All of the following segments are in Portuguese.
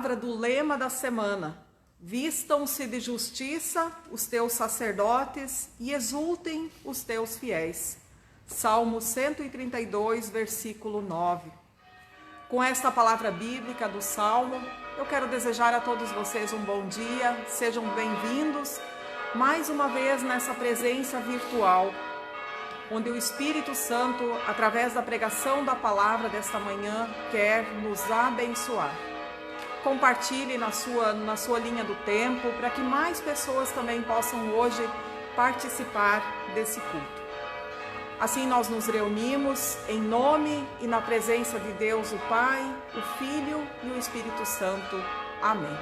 palavra do lema da semana. Vistam-se de justiça os teus sacerdotes e exultem os teus fiéis. Salmo 132, versículo 9. Com esta palavra bíblica do Salmo, eu quero desejar a todos vocês um bom dia, sejam bem-vindos mais uma vez nessa presença virtual, onde o Espírito Santo, através da pregação da palavra desta manhã, quer nos abençoar. Compartilhe na sua linha do tempo, para que mais pessoas também possam hoje participar desse culto. Assim nós nos reunimos em nome e na presença de Deus o Pai, o Filho e o Espírito Santo. Amém.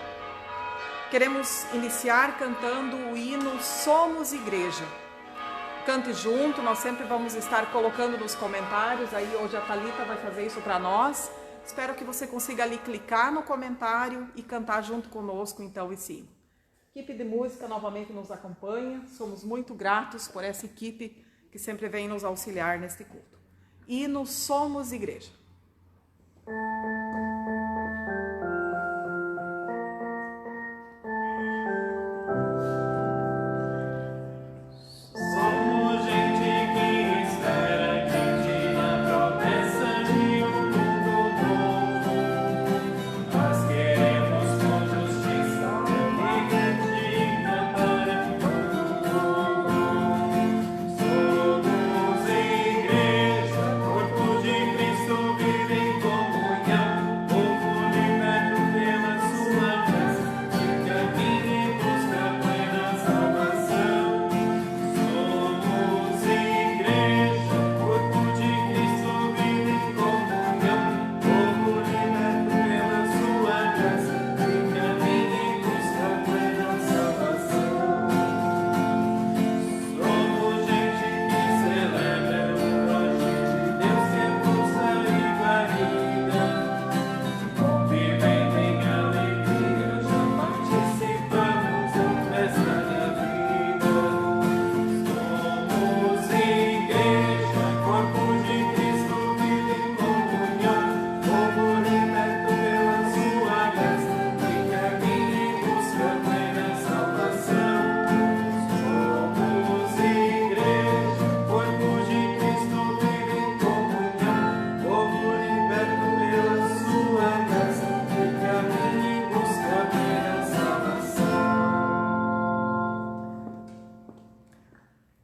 Queremos iniciar cantando o hino Somos Igreja. Cante junto, nós sempre vamos estar colocando nos comentários, aí hoje a Thalita vai fazer isso para nós. Espero que você consiga ali clicar no comentário e cantar junto conosco então esse hino. Equipe de música novamente nos acompanha, somos muito gratos por essa equipe que sempre vem nos auxiliar neste culto. Hino Somos Igreja.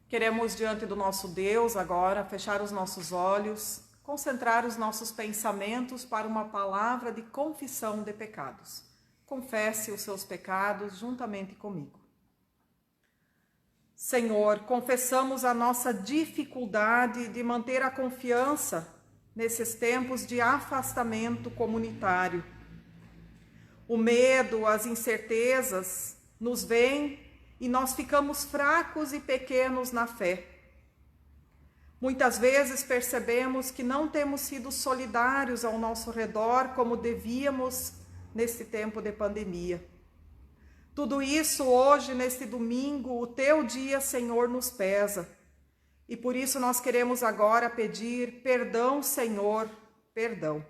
Queremos, diante do nosso Deus, agora, fechar os nossos olhos, concentrar os nossos pensamentos para uma palavra de confissão de pecados. Confesse os seus pecados juntamente comigo. Senhor, confessamos a nossa dificuldade de manter a confiança nesses tempos de afastamento comunitário. O medo, as incertezas nos vêm e nós ficamos fracos e pequenos na fé. Muitas vezes percebemos que não temos sido solidários ao nosso redor como devíamos neste tempo de pandemia. Tudo isso hoje, neste domingo, o teu dia, Senhor, nos pesa. E por isso nós queremos agora pedir perdão, Senhor, perdão.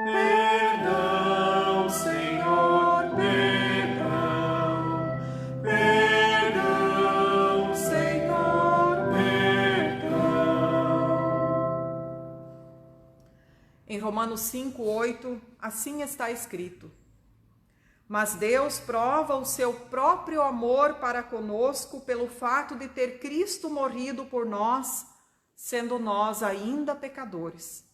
Perdão, Senhor, perdão. Perdão, Senhor, perdão. Em Romanos 5:8, assim está escrito: mas Deus prova o seu próprio amor para conosco pelo fato de ter Cristo morrido por nós, sendo nós ainda pecadores.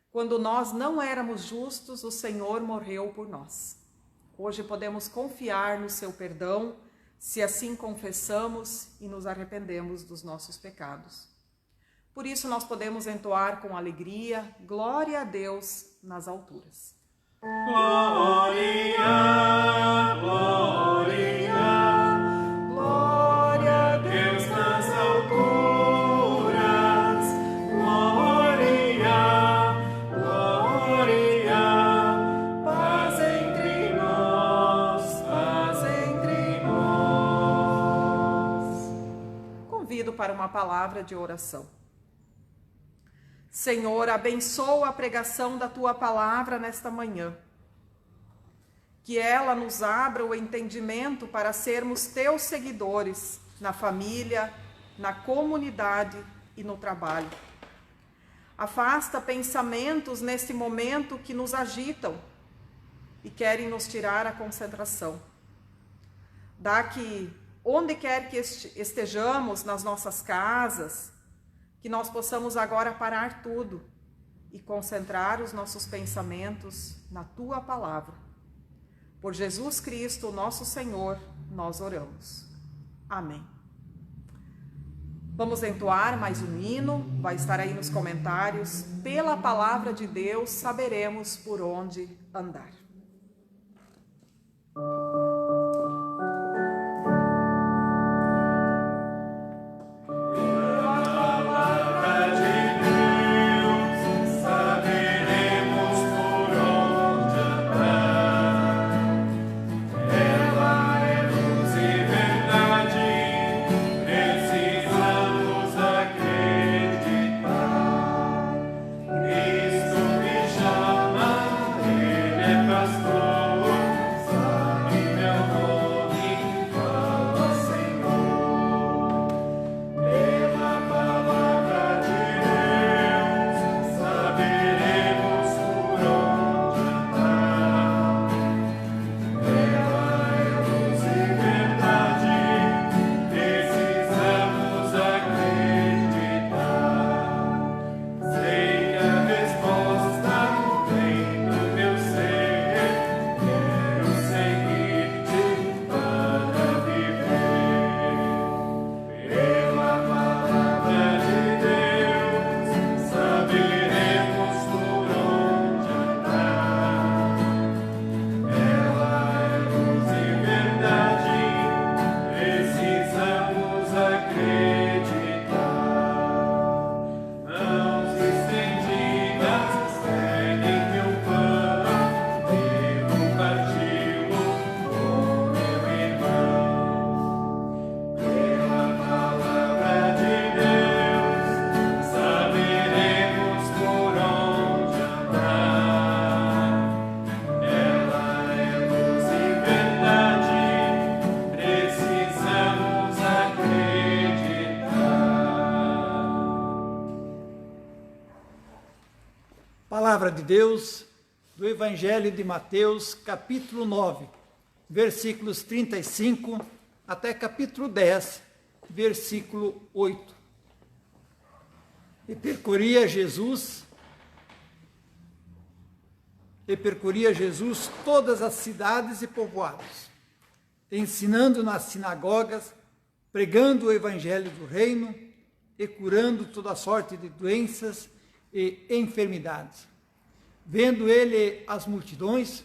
Quando nós não éramos justos, o Senhor morreu por nós. Hoje podemos confiar no seu perdão, se assim confessamos e nos arrependemos dos nossos pecados. Por isso nós podemos entoar com alegria, glória a Deus nas alturas. Glória, glória, glória a Deus nas alturas. Glória, glória, paz entre nós, paz entre nós. Convido para uma palavra de oração. Senhor, abençoa a pregação da Tua palavra nesta manhã. que ela nos abra o entendimento para sermos teus seguidores na família, na comunidade e no trabalho. Afasta pensamentos neste momento que nos agitam e querem nos tirar a concentração. Dá que, onde quer que estejamos nas nossas casas, que nós possamos agora parar tudo e concentrar os nossos pensamentos na Tua palavra. Por Jesus Cristo, nosso Senhor, nós oramos. Amém. Vamos entoar mais um hino, vai estar aí nos comentários. Pela palavra de Deus, saberemos por onde andar. Palavra de Deus, do Evangelho de Mateus, capítulo 9, versículos 35 até capítulo 10, versículo 8. E percorria Jesus todas as cidades e povoados, ensinando nas sinagogas, pregando o Evangelho do Reino e curando toda sorte de doenças e enfermidades. Vendo ele as multidões,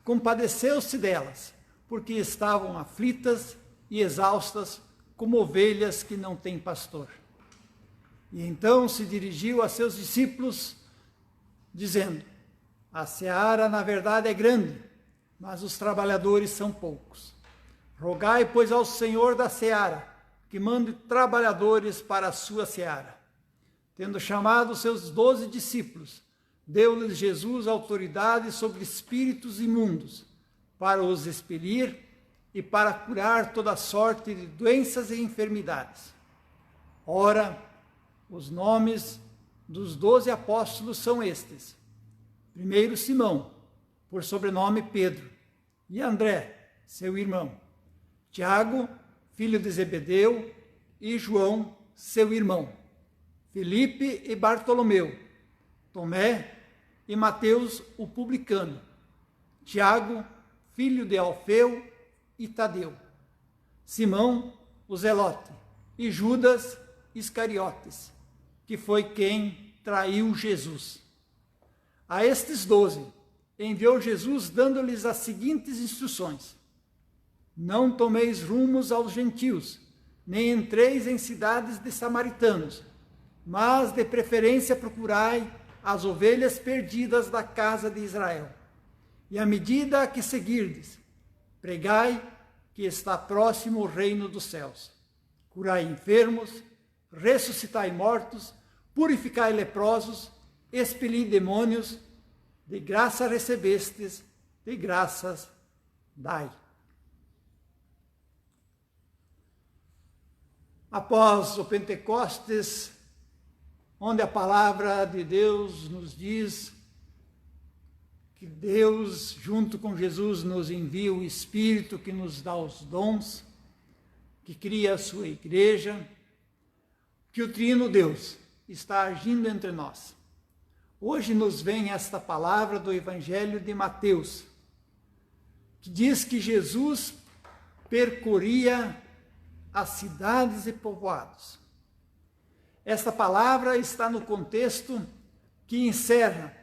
compadeceu-se delas, porque estavam aflitas e exaustas, como ovelhas que não têm pastor. E então se dirigiu a seus discípulos, dizendo: a seara, na verdade, é grande, mas os trabalhadores são poucos. Rogai, pois, ao Senhor da seara, que mande trabalhadores para a sua seara. Tendo chamado seus 12 discípulos, deu-lhes Jesus autoridade sobre espíritos imundos, para os expelir e para curar toda sorte de doenças e enfermidades. Ora, os nomes dos 12 apóstolos são estes: primeiro Simão, por sobrenome Pedro, e André, seu irmão, Tiago, filho de Zebedeu, e João, seu irmão, Filipe e Bartolomeu, Tomé e Mateus, o publicano, Tiago, filho de Alfeu e Tadeu, Simão, o zelote, e Judas Iscariotes, que foi quem traiu Jesus. A estes 12 enviou Jesus, dando-lhes as seguintes instruções: não tomeis rumos aos gentios, nem entreis em cidades de samaritanos, mas de preferência procurai as ovelhas perdidas da casa de Israel. E à medida que seguirdes, pregai que está próximo o reino dos céus. Curai enfermos, ressuscitai mortos, purificai leprosos, expeli demônios, de graça recebestes, de graças dai. Após o Pentecostes, onde a palavra de Deus nos diz que Deus, junto com Jesus, nos envia o Espírito que nos dá os dons, que cria a sua igreja, que o Trino Deus está agindo entre nós. Hoje nos vem esta palavra do Evangelho de Mateus, que diz que Jesus percorria as cidades e povoados. Esta palavra está no contexto que encerra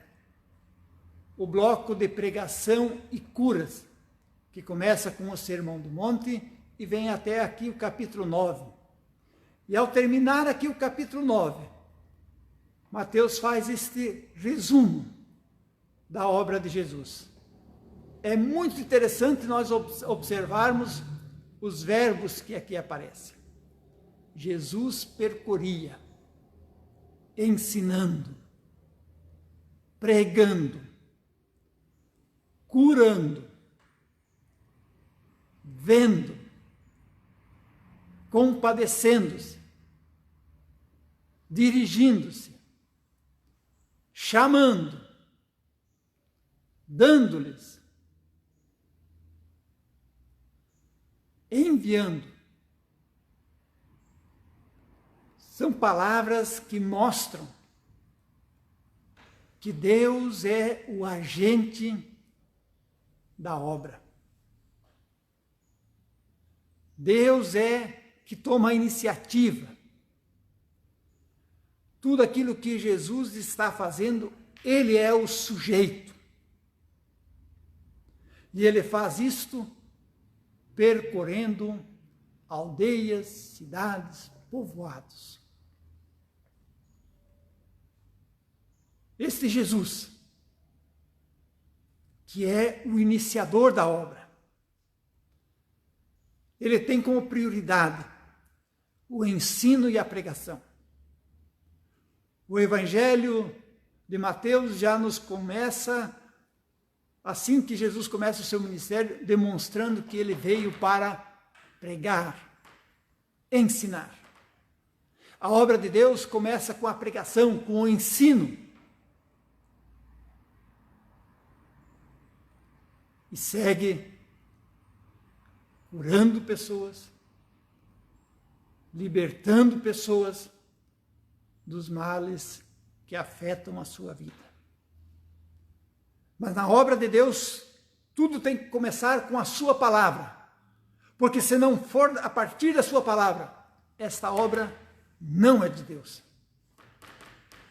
o bloco de pregação e curas, que começa com o Sermão do Monte e vem até aqui o capítulo 9. E ao terminar aqui o capítulo 9, Mateus faz este resumo da obra de Jesus. É muito interessante nós observarmos os verbos que aqui aparecem. Jesus percorria, ensinando, pregando, curando, vendo, compadecendo-se, dirigindo-se, chamando, dando-lhes, enviando. São palavras que mostram que Deus é o agente da obra. Deus é que toma a iniciativa. Tudo aquilo que Jesus está fazendo, Ele é o sujeito. E Ele faz isto percorrendo aldeias, cidades, povoados. Este Jesus, que é o iniciador da obra, ele tem como prioridade o ensino e a pregação. O Evangelho de Mateus já nos começa, assim que Jesus começa o seu ministério, demonstrando que ele veio para pregar, ensinar. A obra de Deus começa com a pregação, com o ensino. E segue curando pessoas, libertando pessoas dos males que afetam a sua vida. Mas na obra de Deus, tudo tem que começar com a sua palavra. Porque se não for a partir da sua palavra, esta obra não é de Deus.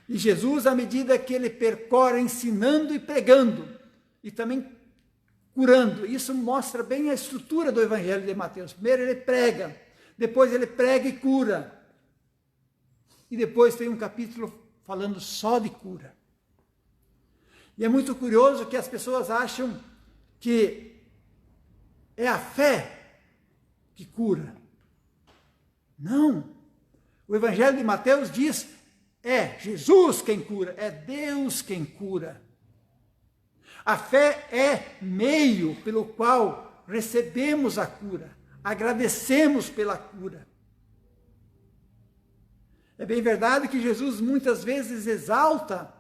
E Jesus, à medida que ele percorre ensinando e pregando, e também curando, isso mostra bem a estrutura do Evangelho de Mateus. Primeiro ele prega, depois ele prega e cura. E depois tem um capítulo falando só de cura. E é muito curioso que as pessoas acham que é a fé que cura. Não. O Evangelho de Mateus diz, é Jesus quem cura, é Deus quem cura. A fé é meio pelo qual recebemos a cura, agradecemos pela cura. É bem verdade que Jesus muitas vezes exalta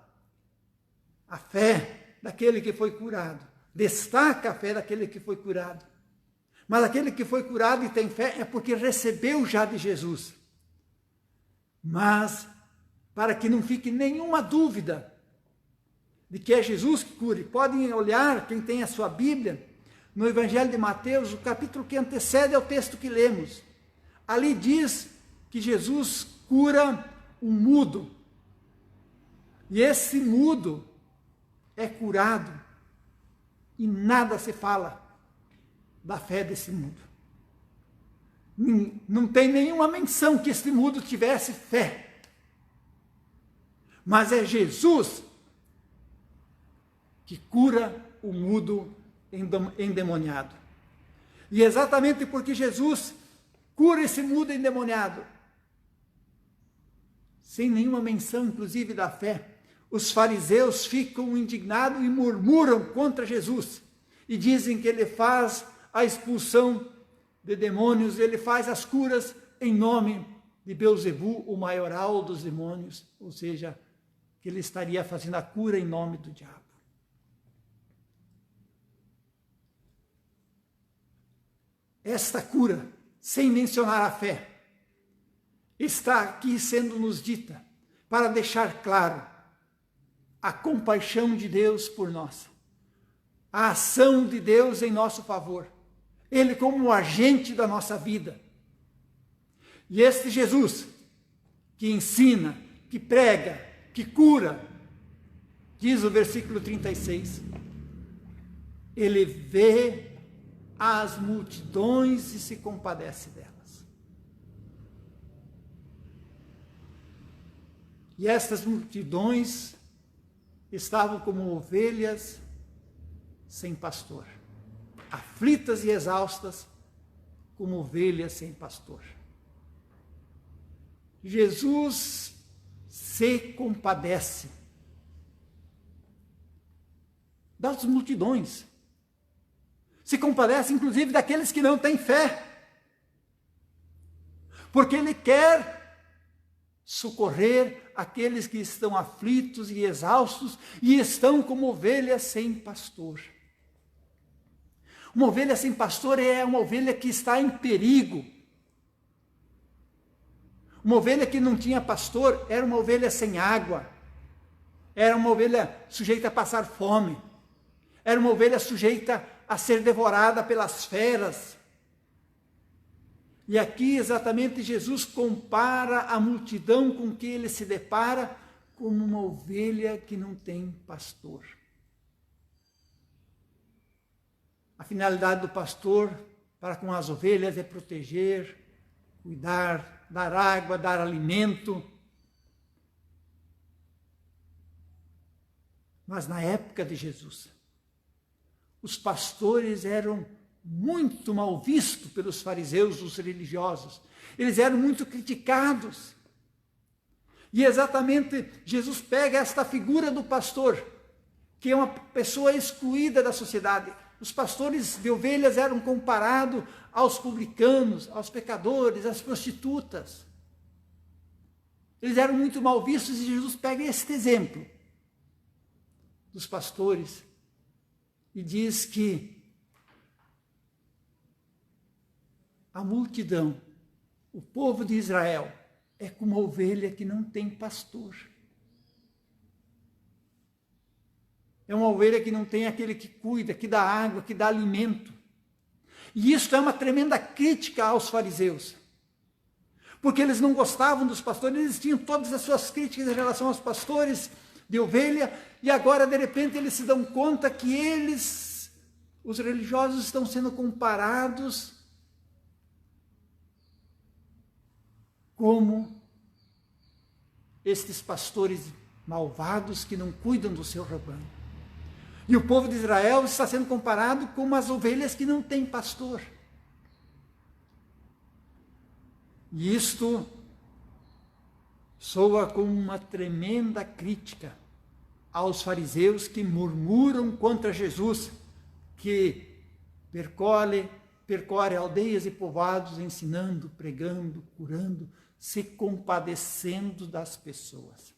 a fé daquele que foi curado, destaca a fé daquele que foi curado. Mas aquele que foi curado e tem fé é porque recebeu já de Jesus. Mas, para que não fique nenhuma dúvida de que é Jesus que cura, podem olhar, quem tem a sua Bíblia, no Evangelho de Mateus, o capítulo que antecede ao texto que lemos. Ali diz que Jesus cura um mudo. E esse mudo é curado. E nada se fala da fé desse mudo. Não tem nenhuma menção que esse mudo tivesse fé. Mas é Jesus que cura o mudo endemoniado. E exatamente porque Jesus cura esse mudo endemoniado, sem nenhuma menção, inclusive, da fé, os fariseus ficam indignados e murmuram contra Jesus. E dizem que ele faz a expulsão de demônios, ele faz as curas em nome de Beelzebu, o maioral dos demônios, ou seja, que ele estaria fazendo a cura em nome do diabo. Esta cura, sem mencionar a fé, está aqui sendo nos dita para deixar claro a compaixão de Deus por nós, a ação de Deus em nosso favor, Ele como agente da nossa vida. E este Jesus, que ensina, que prega, que cura, diz o versículo 36, ele vê as multidões e se compadece delas. E estas multidões estavam como ovelhas sem pastor, aflitas e exaustas como ovelhas sem pastor. Jesus se compadece das multidões, se compadece inclusive daqueles que não têm fé, porque Ele quer socorrer aqueles que estão aflitos e exaustos e estão como ovelhas sem pastor. Uma ovelha sem pastor é uma ovelha que está em perigo. Uma ovelha que não tinha pastor era uma ovelha sem água, era uma ovelha sujeita a passar fome, era uma ovelha sujeita a ser devorada pelas feras. E aqui exatamente Jesus compara a multidão com que ele se depara como uma ovelha que não tem pastor. A finalidade do pastor para com as ovelhas é proteger, cuidar, dar água, dar alimento. Mas na época de Jesus, os pastores eram muito mal vistos pelos fariseus, os religiosos. Eles eram muito criticados. E exatamente Jesus pega esta figura do pastor, que é uma pessoa excluída da sociedade. Os pastores de ovelhas eram comparados aos publicanos, aos pecadores, às prostitutas. Eles eram muito mal vistos e Jesus pega este exemplo dos pastores e diz que a multidão, o povo de Israel, é como uma ovelha que não tem pastor. É uma ovelha que não tem aquele que cuida, que dá água, que dá alimento. E isso é uma tremenda crítica aos fariseus. Porque eles não gostavam dos pastores, eles tinham todas as suas críticas em relação aos pastores de ovelha, e agora, de repente, eles se dão conta que eles, os religiosos, estão sendo comparados como estes pastores malvados que não cuidam do seu rebanho. E o povo de Israel está sendo comparado com as ovelhas que não têm pastor. E isto soa como uma tremenda crítica aos fariseus que murmuram contra Jesus, que percorre aldeias e povoados, ensinando, pregando, curando, se compadecendo das pessoas.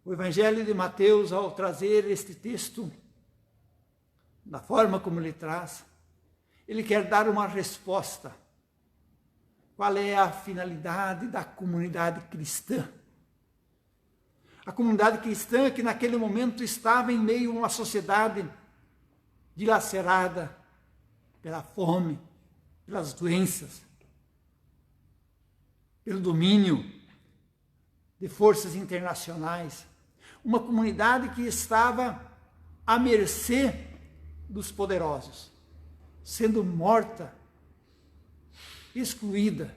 O Evangelho de Mateus, ao trazer este texto, da forma como ele traz, ele quer dar uma resposta. Qual é a finalidade da comunidade cristã? A comunidade cristã que naquele momento estava em meio a uma sociedade dilacerada pela fome, pelas doenças, pelo domínio de forças internacionais. Uma comunidade que estava à mercê dos poderosos, sendo morta, excluída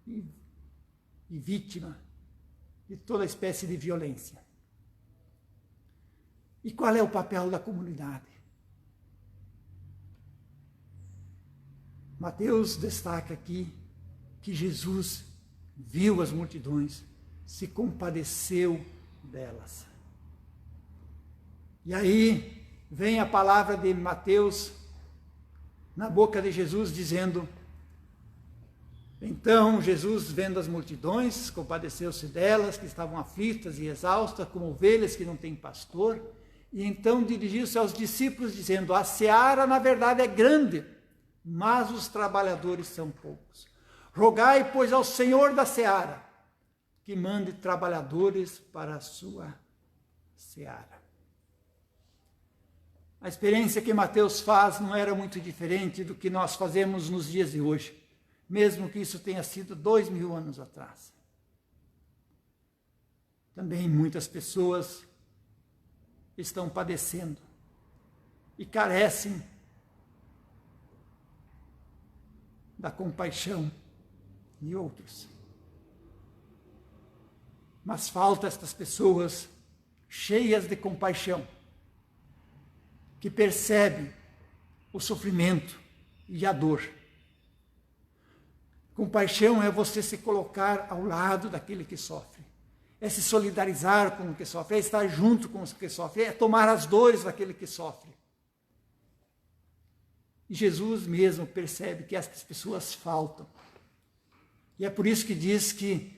e vítima de toda espécie de violência. E qual é o papel da comunidade? Mateus destaca aqui que Jesus viu as multidões, se compadeceu delas. E aí vem a palavra de Mateus na boca de Jesus dizendo: então Jesus, vendo as multidões, compadeceu-se delas, que estavam aflitas e exaustas, como ovelhas que não têm pastor, e então dirigiu-se aos discípulos, dizendo: a seara, na verdade, é grande, mas os trabalhadores são poucos. Rogai, pois, ao Senhor da seara, que mande trabalhadores para a sua seara. A experiência que Mateus faz não era muito diferente do que nós fazemos nos dias de hoje, mesmo que isso tenha sido 2000 anos atrás. Também muitas pessoas estão padecendo e carecem da compaixão de outros. Mas falta estas pessoas cheias de compaixão, que percebem o sofrimento e a dor. Compaixão é você se colocar ao lado daquele que sofre, é se solidarizar com o que sofre, é estar junto com o que sofre, é tomar as dores daquele que sofre. E Jesus mesmo percebe que essas pessoas faltam. E é por isso que diz que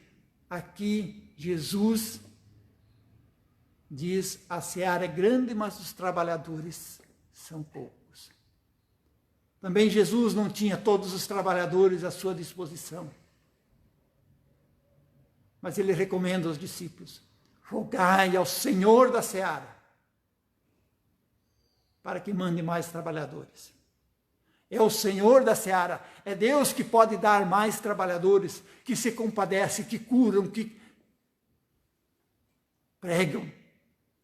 aqui Jesus diz: a seara é grande, mas os trabalhadores são poucos. Também Jesus não tinha todos os trabalhadores à sua disposição. Mas ele recomenda aos discípulos: rogai ao Senhor da seara para que mande mais trabalhadores. É o Senhor da seara, é Deus que pode dar mais trabalhadores, que se compadecem, que curam, que pregam,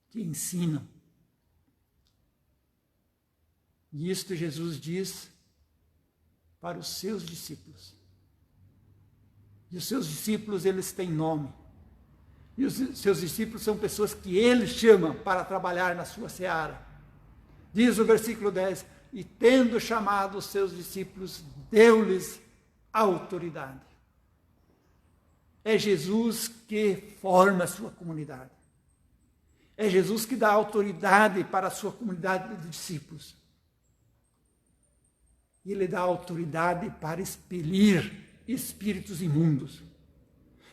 que ensinam. E isto Jesus diz para os seus discípulos. E os seus discípulos, eles têm nome. E os seus discípulos são pessoas que ele chama para trabalhar na sua seara. Diz o versículo 10, e tendo chamado os seus discípulos, deu-lhes autoridade. É Jesus que forma a sua comunidade. É Jesus que dá autoridade para a sua comunidade de discípulos. E ele dá autoridade para expelir espíritos imundos.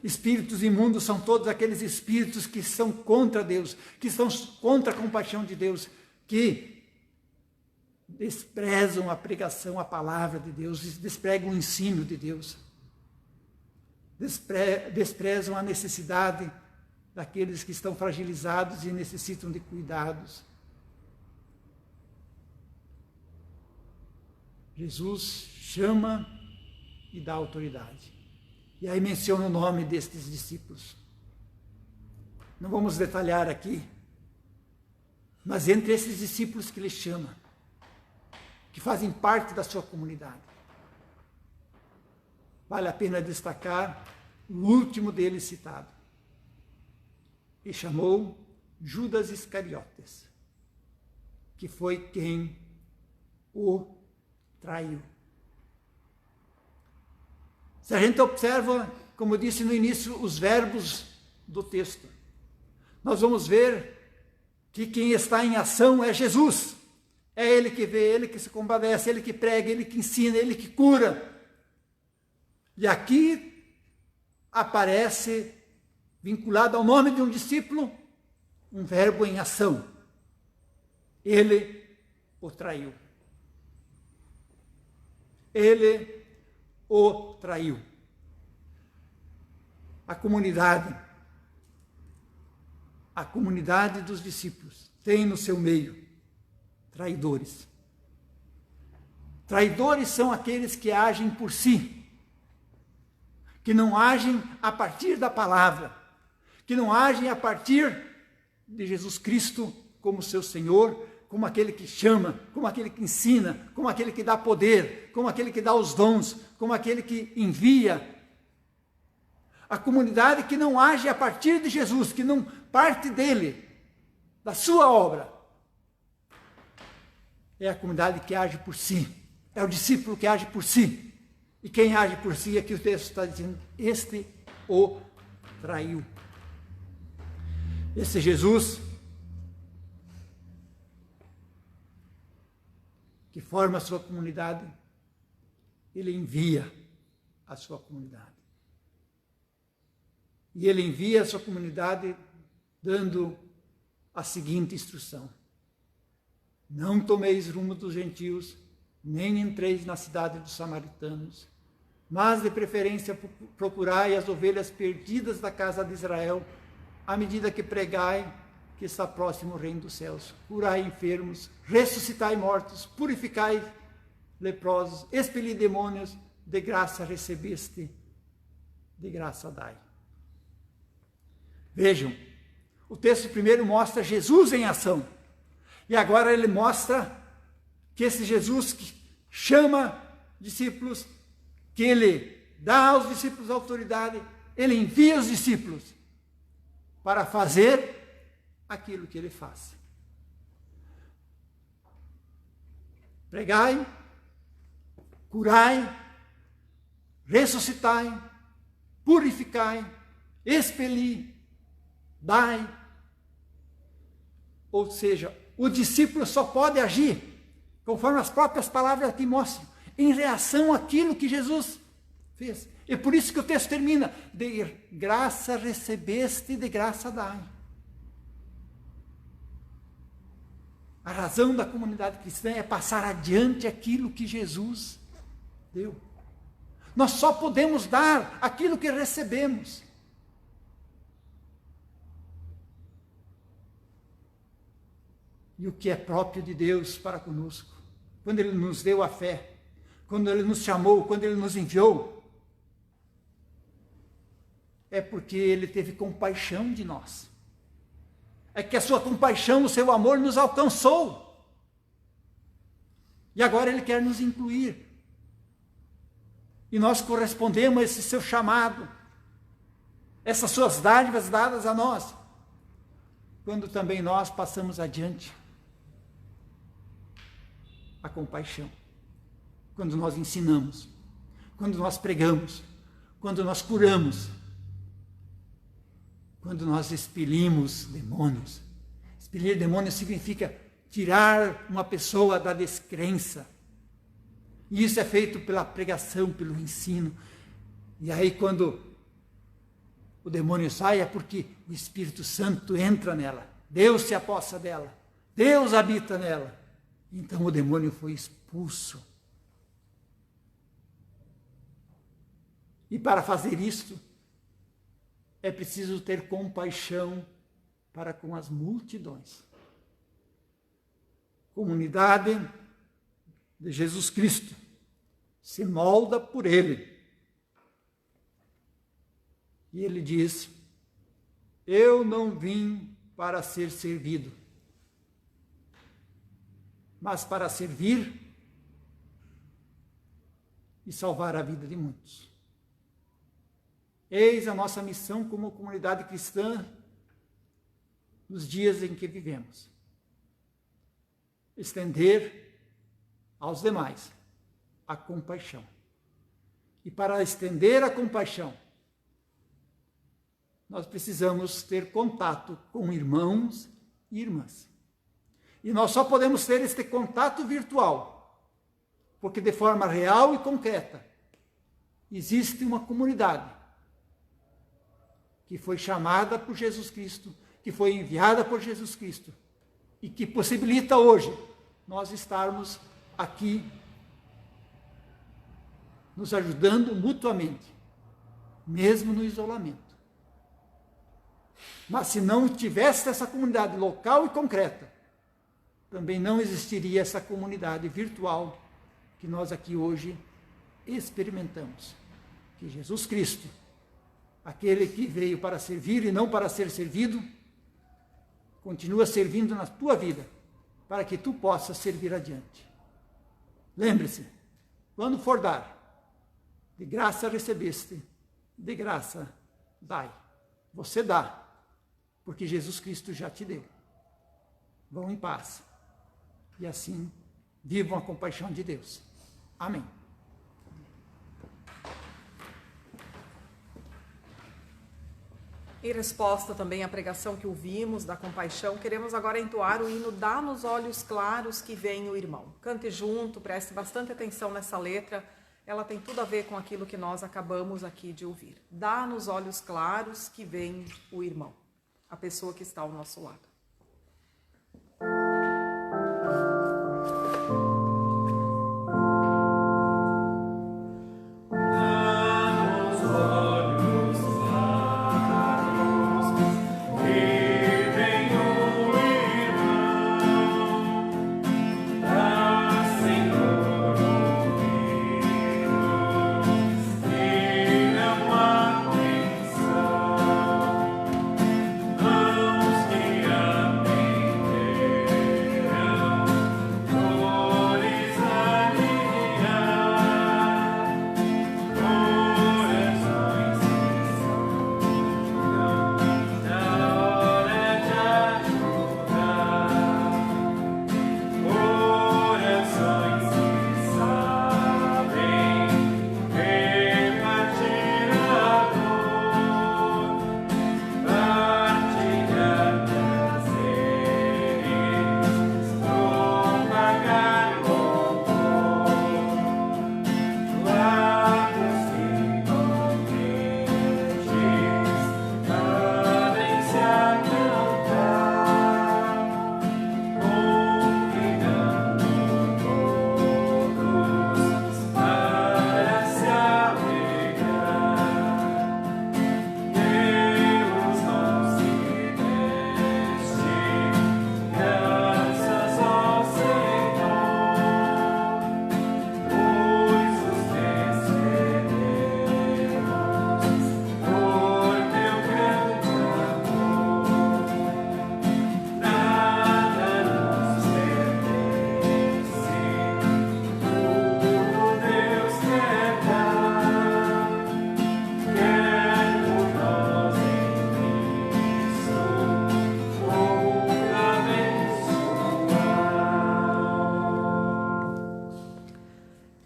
Espíritos imundos são todos aqueles espíritos que são contra Deus, que estão contra a compaixão de Deus, que desprezam a pregação, a palavra de Deus, desprezam o ensino de Deus, desprezam a necessidade daqueles que estão fragilizados e necessitam de cuidados. Jesus chama e dá autoridade. E aí menciona o nome destes discípulos. Não vamos detalhar aqui, mas entre esses discípulos que ele chama, que fazem parte da sua comunidade, vale a pena destacar o último deles citado. E chamou Judas Iscariotes, que foi quem o traiu. Se a gente observa, como eu disse no início, os verbos do texto, nós vamos ver que quem está em ação é Jesus. É ele que vê, ele que se compadece, ele que prega, ele que ensina, ele que cura. E aqui aparece, vinculado ao nome de um discípulo, um verbo em ação. Ele o traiu. Ele o traiu. A comunidade dos discípulos tem no seu meio traidores. Traidores são aqueles que agem por si, que não agem a partir da palavra, que não agem a partir de Jesus Cristo como seu Senhor, como aquele que chama, como aquele que ensina, como aquele que dá poder, como aquele que dá os dons, como aquele que envia. A comunidade que não age a partir de Jesus, que não parte dele, da sua obra, é a comunidade que age por si, é o discípulo que age por si. E quem age por si, aqui o texto está dizendo, este o traiu. Esse Jesus que forma a sua comunidade, ele envia a sua comunidade. E ele envia a sua comunidade dando a seguinte instrução: não tomeis rumo dos gentios, nem entreis na cidade dos samaritanos, mas de preferência procurai as ovelhas perdidas da casa de Israel, à medida que pregai que está próximo o reino dos céus. Curai enfermos, ressuscitai mortos, purificai leprosos, expeli demônios, de graça recebeste, de graça dai. Vejam, o texto primeiro mostra Jesus em ação. E agora ele mostra que esse Jesus que chama discípulos, que ele dá aos discípulos autoridade, ele envia os discípulos para fazer aquilo que ele faz. Pregai, curai, ressuscitai, purificai, expeli, dai. Ou seja, o discípulo só pode agir, conforme as próprias palavras aqui mostram, em reação àquilo que Jesus fez. E por isso que o texto termina: de graça recebeste, de graça dai. A razão da comunidade cristã é passar adiante aquilo que Jesus deu. Nós só podemos dar aquilo que recebemos. E o que é próprio de Deus para conosco, quando Ele nos deu a fé, quando Ele nos chamou, quando Ele nos enviou, é porque Ele teve compaixão de nós. É que a sua compaixão, o seu amor nos alcançou. E agora Ele quer nos incluir. E nós correspondemos a esse seu chamado, essas suas dádivas dadas a nós, quando também nós passamos adiante a compaixão. Quando nós ensinamos, quando nós pregamos, quando nós curamos, quando nós expelimos demônios. Expelir demônios significa tirar uma pessoa da descrença. E isso é feito pela pregação, pelo ensino. E aí quando o demônio sai é porque o Espírito Santo entra nela. Deus se apossa dela. Deus habita nela. Então o demônio foi expulso. E para fazer isto, é preciso ter compaixão para com as multidões. Comunidade de Jesus Cristo se molda por Ele. E Ele diz: eu não vim para ser servido, mas para servir e salvar a vida de muitos. Eis a nossa missão como comunidade cristã nos dias em que vivemos. Estender aos demais a compaixão. E para estender a compaixão, nós precisamos ter contato com irmãos e irmãs. E nós só podemos ter este contato virtual, porque de forma real e concreta, existe uma comunidade que foi chamada por Jesus Cristo, que foi enviada por Jesus Cristo, e que possibilita hoje nós estarmos aqui nos ajudando mutuamente, mesmo no isolamento. Mas se não tivesse essa comunidade local e concreta, também não existiria essa comunidade virtual que nós aqui hoje experimentamos. Que Jesus Cristo, aquele que veio para servir e não para ser servido, continua servindo na tua vida, para que tu possas servir adiante. Lembre-se, quando for dar, de graça recebeste, de graça dai. Você dá, porque Jesus Cristo já te deu. Vão em paz. E assim, vivam a compaixão de Deus. Amém. Em resposta também à pregação que ouvimos da compaixão, queremos agora entoar o hino Dá nos olhos claros que vem o irmão. Cante junto, preste bastante atenção nessa letra, ela tem tudo a ver com aquilo que nós acabamos aqui de ouvir. Dá nos olhos claros que vem o irmão, a pessoa que está ao nosso lado.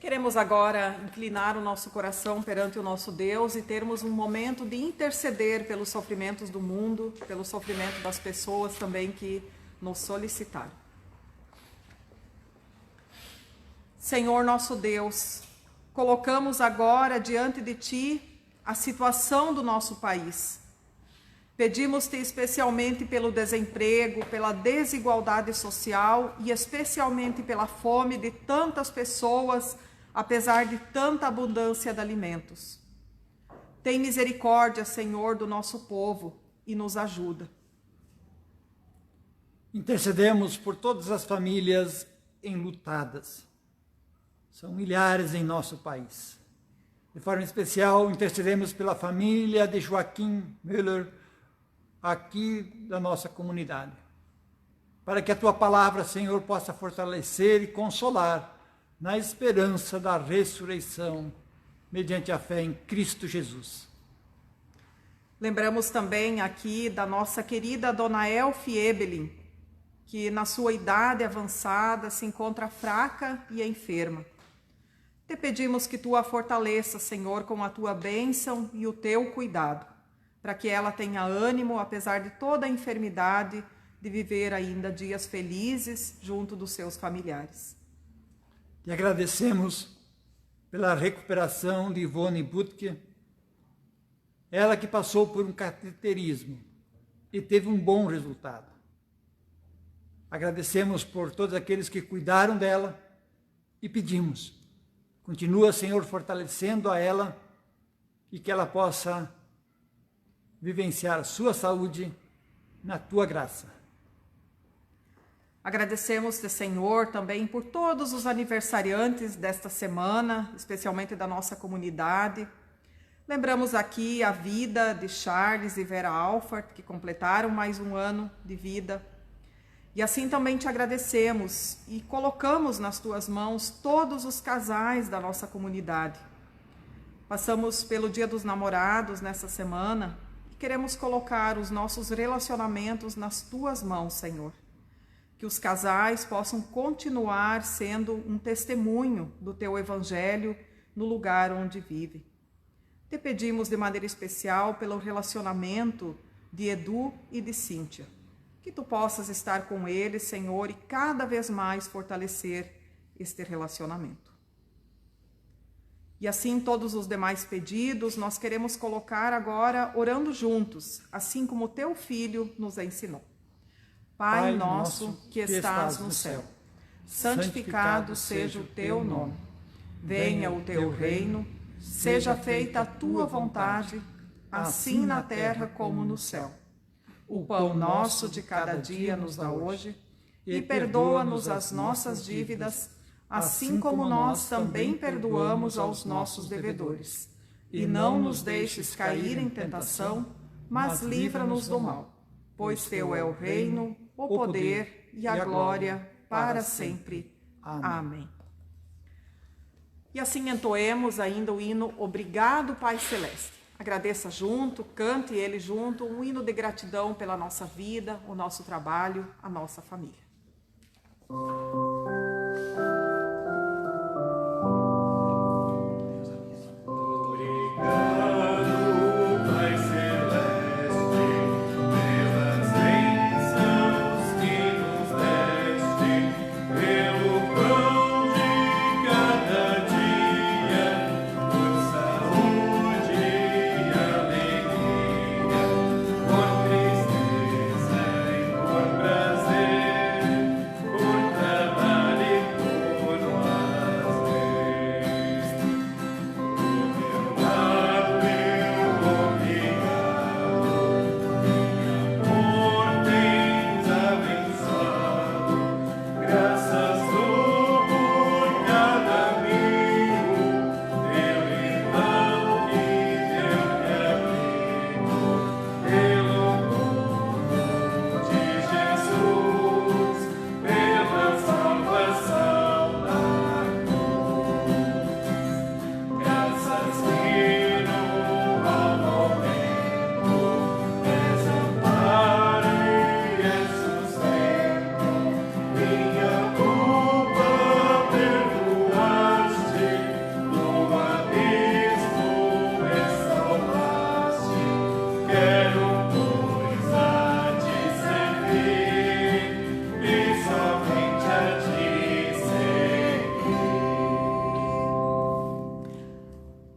Queremos agora inclinar o nosso coração perante o nosso Deus e termos um momento de interceder pelos sofrimentos do mundo, pelo sofrimento das pessoas também que nos solicitaram. Senhor nosso Deus, colocamos agora diante de Ti a situação do nosso país. Pedimos-te especialmente pelo desemprego, pela desigualdade social e especialmente pela fome de tantas pessoas, apesar de tanta abundância de alimentos. Tem misericórdia, Senhor, do nosso povo e nos ajuda. Intercedemos por todas as famílias enlutadas. São milhares em nosso país. De forma especial, intercedemos pela família de Joaquim Müller, aqui da nossa comunidade. Para que a Tua palavra, Senhor, possa fortalecer e consolar na esperança da ressurreição, mediante a fé em Cristo Jesus. Lembramos também aqui da nossa querida Dona Elfie Ebelin, que na sua idade avançada se encontra fraca e enferma. Te pedimos que Tu a fortaleça, Senhor, com a Tua bênção e o Teu cuidado, para que ela tenha ânimo, apesar de toda a enfermidade, de viver ainda dias felizes junto dos seus familiares. E agradecemos pela recuperação de Ivone Butke, ela que passou por um cateterismo e teve um bom resultado. Agradecemos por todos aqueles que cuidaram dela e pedimos, continua, Senhor, fortalecendo a ela e que ela possa vivenciar a sua saúde na Tua graça. Agradecemos-te, Senhor, também por todos os aniversariantes desta semana, especialmente da nossa comunidade. Lembramos aqui a vida de Charles e Vera Alford, que completaram mais um ano de vida. E assim também te agradecemos e colocamos nas Tuas mãos todos os casais da nossa comunidade. Passamos pelo Dia dos Namorados nessa semana e queremos colocar os nossos relacionamentos nas Tuas mãos, Senhor. Que os casais possam continuar sendo um testemunho do Teu Evangelho no lugar onde vivem. Te pedimos de maneira especial pelo relacionamento de Edu e de Cíntia, que tu possas estar com eles, Senhor, e cada vez mais fortalecer este relacionamento. E assim todos os demais pedidos nós queremos colocar agora orando juntos, assim como teu Filho nos ensinou. Pai nosso que estás no céu, santificado seja o teu nome. Venha o teu reino, seja feita a tua vontade, assim na terra como no céu. O pão nosso de cada dia nos dá hoje, e perdoa-nos as nossas dívidas, assim como nós também perdoamos aos nossos devedores. E não nos deixes cair em tentação, mas livra-nos do mal. Pois teu é o reino, o poder e a glória para sempre. Amém. E assim entoemos ainda o hino Obrigado, Pai Celeste. Agradeça junto, cante ele junto, um hino de gratidão pela nossa vida, o nosso trabalho, a nossa família.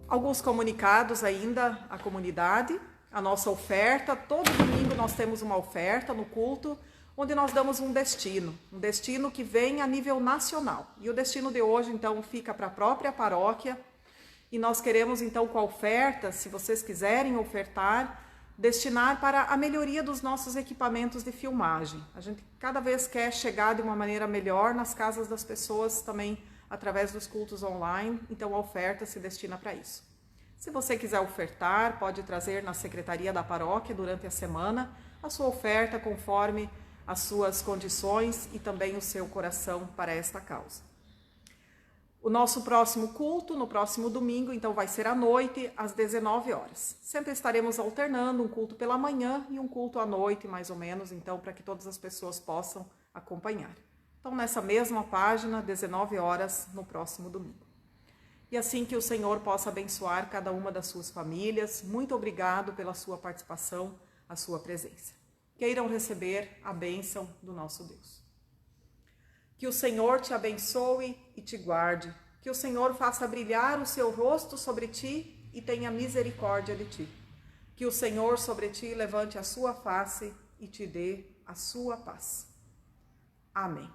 Alguns comunicados ainda à comunidade, a nossa oferta. Todo domingo nós temos uma oferta no culto, onde nós damos um destino que vem a nível nacional. E o destino de hoje, então, fica para a própria paróquia. E nós queremos, então, com a oferta, se vocês quiserem ofertar, destinar para a melhoria dos nossos equipamentos de filmagem. A gente cada vez quer chegar de uma maneira melhor nas casas das pessoas também, através dos cultos online, então a oferta se destina para isso. Se você quiser ofertar, pode trazer na secretaria da paróquia durante a semana a sua oferta conforme as suas condições e também o seu coração para esta causa. O nosso próximo culto, no próximo domingo, então vai ser à noite, às 19 horas. Sempre estaremos alternando um culto pela manhã e um culto à noite, mais ou menos, então, para que todas as pessoas possam acompanhar. Então, nessa mesma página, 19 horas, no próximo domingo. E assim que o Senhor possa abençoar cada uma das suas famílias. Muito obrigado pela sua participação, a sua presença. Queiram receber a bênção do nosso Deus. Que o Senhor te abençoe e te guarde. Que o Senhor faça brilhar o seu rosto sobre ti e tenha misericórdia de ti. Que o Senhor sobre ti levante a sua face e te dê a sua paz. Amém.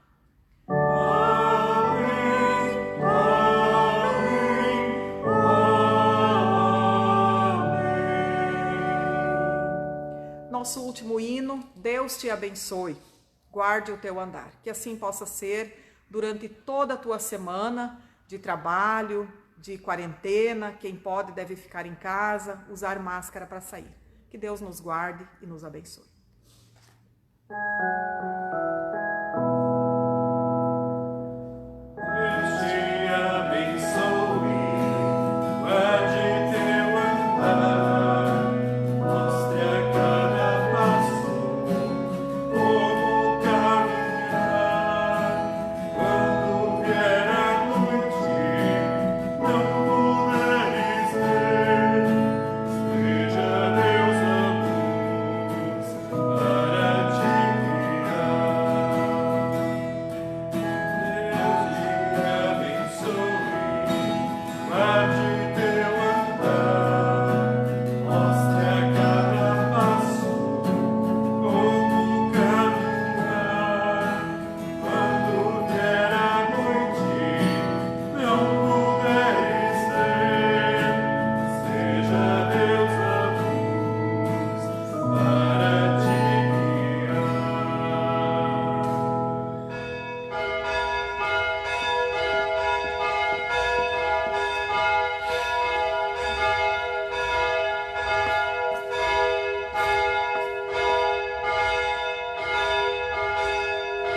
Nosso último hino, Deus te abençoe, guarde o teu andar. Que assim possa ser durante toda a tua semana de trabalho, de quarentena. Quem pode deve ficar em casa, usar máscara para sair. Que Deus nos guarde e nos abençoe.